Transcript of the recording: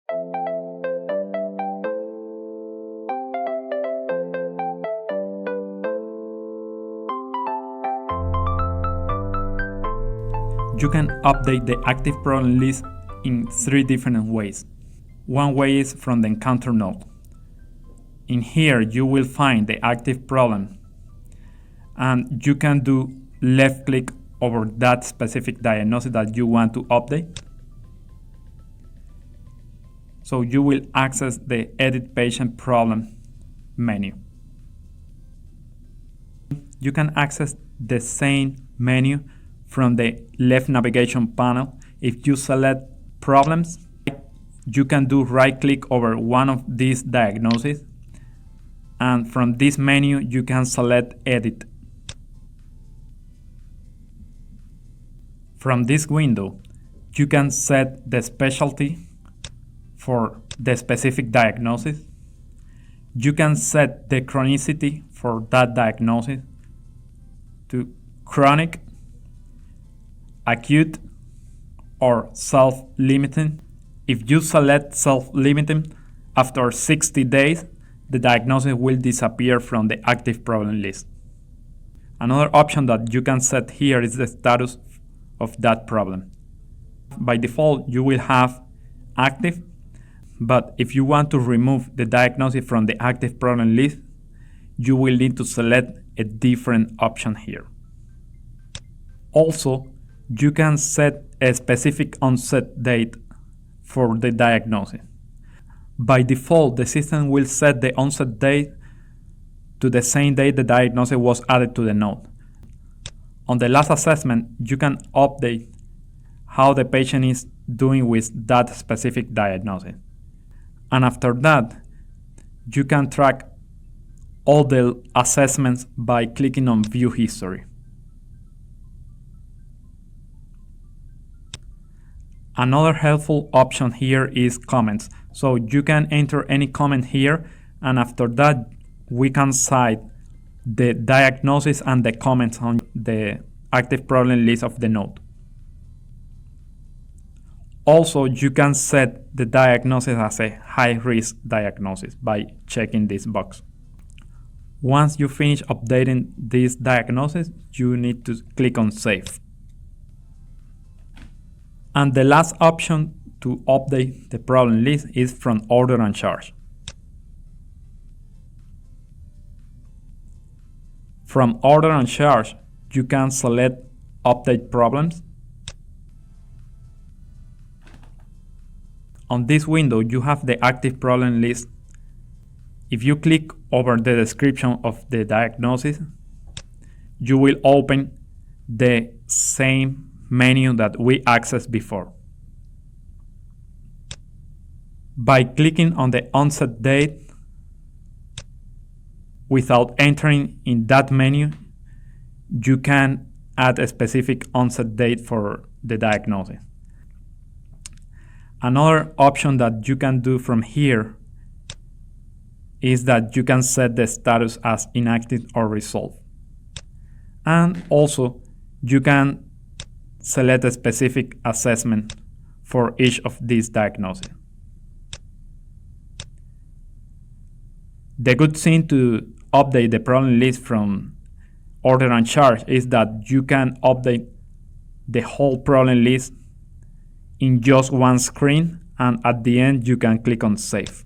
You can update the active problem list in 3 different ways. One way is from the Encounter node. In here you will find the active problem, and you can do left click over that specific diagnosis that you want to update. So you will access the Edit Patient Problem menu. You can access the same menu from the left navigation panel. If you select Problems, you can do right click over one of these diagnoses, and from this menu you can select Edit. From this window you can set the specialty for the specific diagnosis. You can set the chronicity for that diagnosis to chronic, acute, or self-limiting. If you select self-limiting, after 60 days, the diagnosis will disappear from the active problem list. Another option that you can set here is the status of that problem. By default, you will have active, but if you want to remove the diagnosis from the active problem list, you will need to select a different option here. Also, you can set a specific onset date for the diagnosis. By default, the system will set the onset date to the same date the diagnosis was added to the node. On the last assessment, you can update how the patient is doing with that specific diagnosis. And after that, you can track all the assessments by clicking on View History. Another helpful option here is comments. So you can enter any comment here, and after that we can cite the diagnosis and the comments on the active problem list of the node. Also, you can set the diagnosis as a high-risk diagnosis by checking this box. Once you finish updating this diagnosis, you need to click on Save. And the last option to update the problem list is from Order and Charge. From Order and Charge, you can select Update Problems. On this window, you have the active problem list. If you click over the description of the diagnosis, you will open the same menu that we accessed before. By clicking on the onset date, without entering in that menu, you can add a specific onset date for the diagnosis. Another option that you can do from here is that you can set the status as inactive or resolved. And also, you can select a specific assessment for each of these diagnoses. The good thing to update the problem list from Order and Charge is that you can update the whole problem list in just one screen, and at the end you can click on Save.